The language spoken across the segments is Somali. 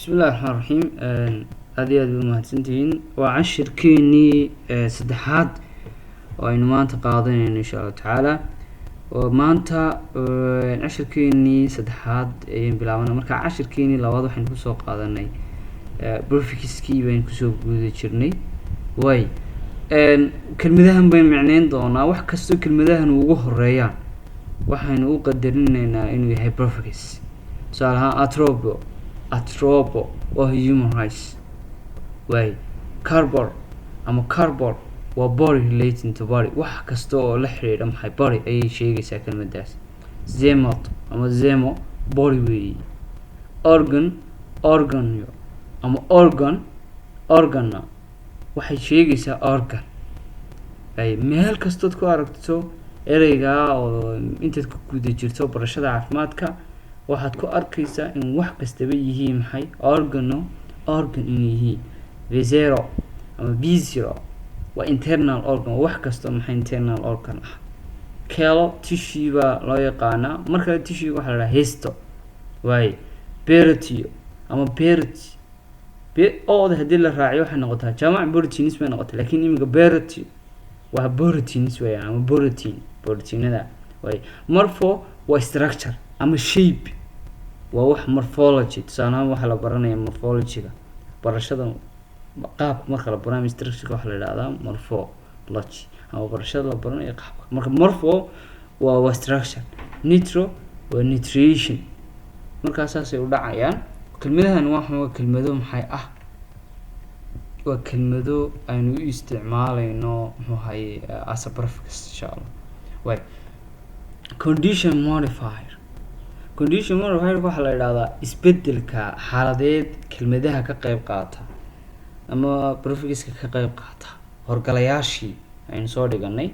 بسم الله الرحمن الرحيم. هذه المهندسين وعشر كيني سدحات وإنه ما أنت قاضين إن شاء الله تعالى وما أنت عشر كيني سدحات بلاونا مركا عشر كيني لو واضح إنه سوق قاضناي بروفيكسكي بين كسوق جودة شرني واي كلمتهم بين معنين دونا وحكستو كلمتهم وجوه الريان وحين وقدرنا إنه هي بروفيكس سؤالها أتروبو و human rights way carbon ama carbon waa body relating to body wax kasta oo la xiriira maxay body ay sheegaysaa kelmadaas zemot ama zemo body way organ ama organa waxay sheegaysaa organ ay meel kastood ku aragto ereyga oo intaad ku guda jirto barashada caafimaadka waxaad ku arkaysaa in wax kastaba yihiin maxay organ yihiin visceral ama visceral waa internal organ wax kasta maxay internal organ ah kelo tissue baa loo yaqaanaa marka tissue waxa la yiraahdaa histo way peritoneum ama oo hadii la raaciyo waxay noqotaa jamac proteins bay noqotaa laakiin imiga peritoneum waa proteins way ama proteinada way morpho waa structure ama shape waa wax morphology tusaalahaan waxa la baranayaa morphology-ga barashada qaabka marka la baranayo structure waxa la yiraahdaa morphology ama barashada la baranayo qaabka marka morpho waa structure nitro waa nutrition markaas ay u dhacayaan kelmadahan waa kelmado maxay ah waa kelmado aynu u isticmaalayno maxay as a prefix insha Allah way condition modifier waxa la yiraahdaa isbedelka xaaladeed kelmadaha ka qayb qaata ama prefixka ka qayb qaata horgalayaashii aynu soo dhiganay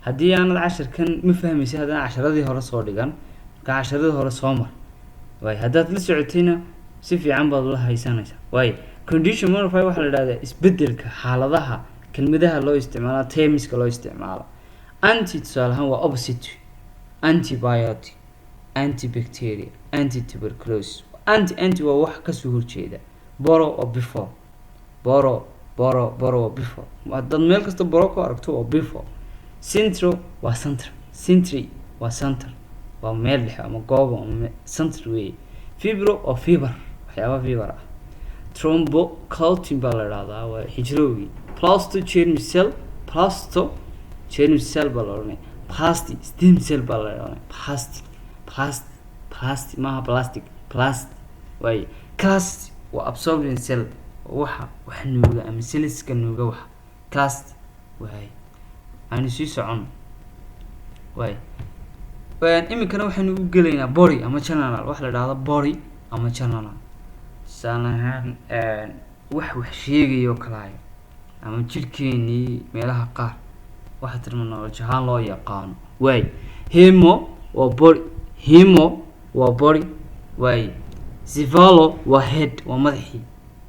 hadii aanad casharkan ma fahmaysid hadana casharadii hore soo dhigan ka casharadii hore soo mar way hadaad la socotayna si fiican baad la haysanaysaa way condition modifier waxa la yiraahdaa isbedelka xaaladaha kelmadaha loo isticmaalo termska loo isticmaalo tusaalahaan waa opposite antibiotic antibacteria antituberculosis anti waa wax ka soo horjeeda boro oo before boro before dad meel kasta boro ku aragto oo before centro waa centry waa center waa meel dhexe ama goob ama center way fibro oo fever waxyaaba fever ah thrombocytin baa la yiraahdaa waa hijroogi plasto germ cell baa la oranay plastic stem cell baa la yiraahdaa plastic maaha plastic way class waa absorbing cell wax nuuga ama cells-ka nuuga wax class way aan sii socon way imikana waxaanu u galeynaa body ama channel wax la yiraahdo body ama channel sanahan wax sheegayo kalaay ama jirkeeni meelaha qaar waxa terminology ahaan loo yaqaan way hemo waa body way cephalo waa head waa madaxii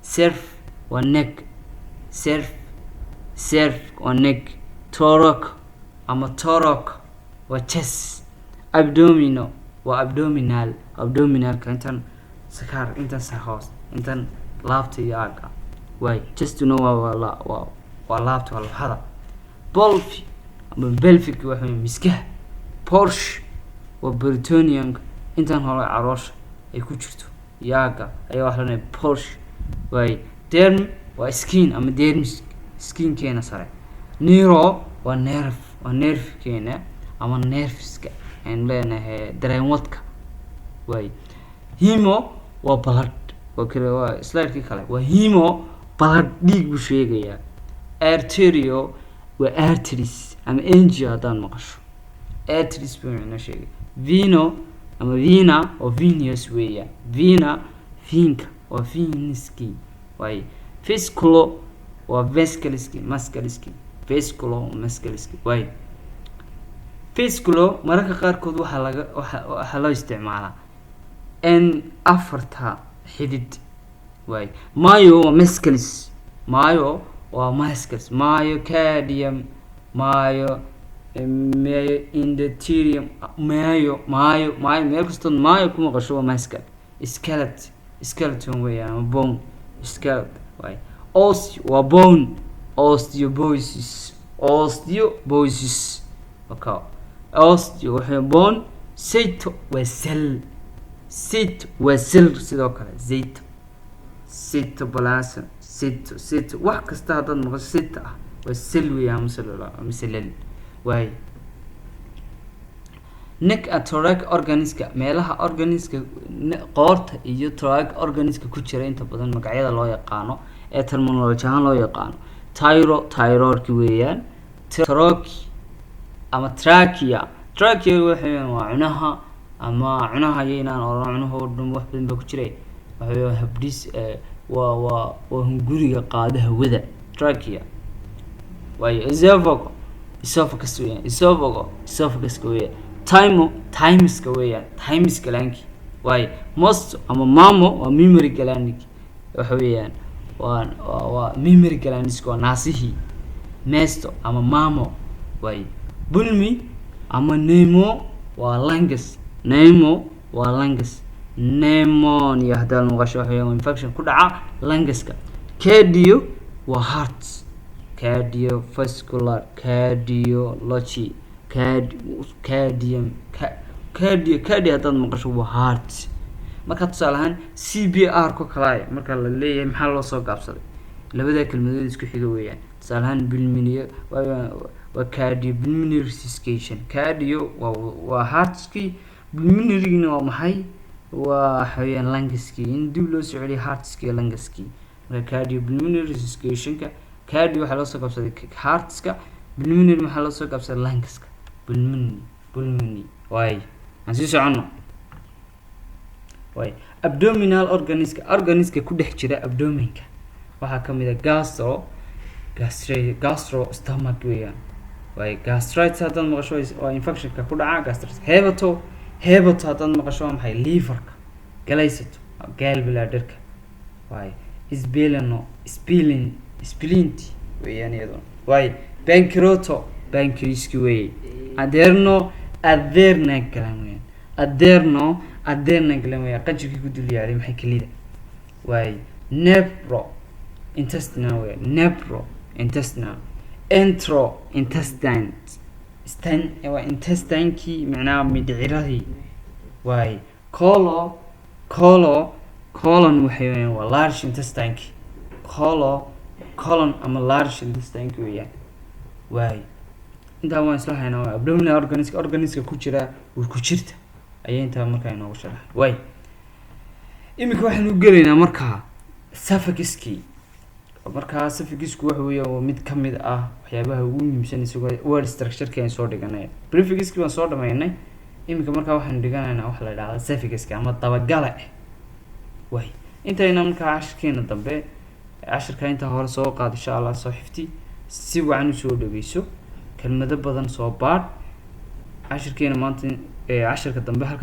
cerf waa neck waa neck thorax waa chest abdominal waa abdominalka intan sakar intan sahoos intan laabta iyo aaga way chestuna waa laabta waa laxada pelvic ama pelvic waxa miskaha portion waa peritoneum intan hore caroosha ay ku jirto yaaga ayaa wax la leeyahay portion way derm waa skin ama dermis skin keena sare neuro waa nerve keena ama nerveska aan leenahay dareenwadka way hemo waa blood waa kale waa slide-kii kale waa hemo blood dhiig buu sheegayaa arterio waa arteries ama angio hadaan maqasho arteries buu inoo sheegay veno ama vena oo venous weeya vena finka waa veniski way vesculo waa vasculiski way vesculo mararka qaarkood waxa loo isticmaalaa in afarta xidid way mayo waa muscles myocardium endothelium mayo meel kasta mayo kuma qasho waa muscle skeleton skeleton weeyaan ama bone skeleton waay osteo waa bone osteoporosis okay osteo waxay bone cyto waa cell sidoo kale cytoplasm cyto wax kasta haddaad maqasho cyto ah waa cell weeyaan ama cell waay neck and thoracic organska meelaha organska qoorta iyo thoracic organska ku jira inta badan magacyada loo yaqaano ee terminology ahaan loo yaqaano thyroidki weeyaan ama trachea waa cunaha ama cunaha inaan oran cunaha oo dhan wax badan ba ku jiray waxa habdhis waa hunguriga qaada hawada trachea waayo esophagus weeyaan thymus glandki waayo most ama mamo waa mammary gland waxa weeyaan waa mammary glands waa naasihii mesto ama mamo waayo bulmi ama nemo waa lungs pneumonia haddaad maqasho waxa weeyaan infection ku dhaca lungeska cardio waa heart cardiovascular cardiology cardio haddaad maqasho waa heart marka tusaale ahaan CPR ko kale marka la leeyahay maxaa loo soo gaabsaday labada kelmadood isku xiga weeyaan tusaale ahaan pulmonary waa cardiopulmonary resuscitation cardio waa heartski pulmonary waa maxay waa xayaan lungeski in dib loo soo celiyo heartski iyo lungeski marka cardiopulmonary resuscitation cardio waxa loo soo gaabsaday heartska pulmonary waxa loo soo gaabsaday lungeska pulmonary waay aan sii socono waay abdominal organiska ku dhex jira abdominka waxaa kamid ah gastro stomach weeyaan waay gastritis haddaad maqasho waa infectionka ku dhaca gastritis hepato haddaad maqasho waa maxay liverka galaysato gallbladderka waay spleen weeyaan iyadoo waay pancreaski weey adherna gland weeyaan qanjirkii ku dul yaalay maxay kelida waay intestinekii macnaha midhiciradii waay colon waxay weeyaan waa large intestineki colon ama large intestineki weeyaan waay intaa waan isla haynaa waa abdominal organiska ku jira ku jirta ayay intaa markaa inoogu sharaxay waay iminka waxaan u gelaynaa markaa esophaguski waxa weeye waa mid ka mid ah waxyaabaha ugu muhiimsan isagoo word structure-ka aan soo dhiganay prefixki waan soo dhameynay iminka markaa waxaan dhiganaynaa wax la yiraahdo esophaguska ama dabagala waay intayna markaa cashirkeena dambe cashirka inta hore soo qaad insha Allah soo xifti si wacan u soo dhageyso kelmado badan soo baad cashirkeena maanta cashirka dambe halka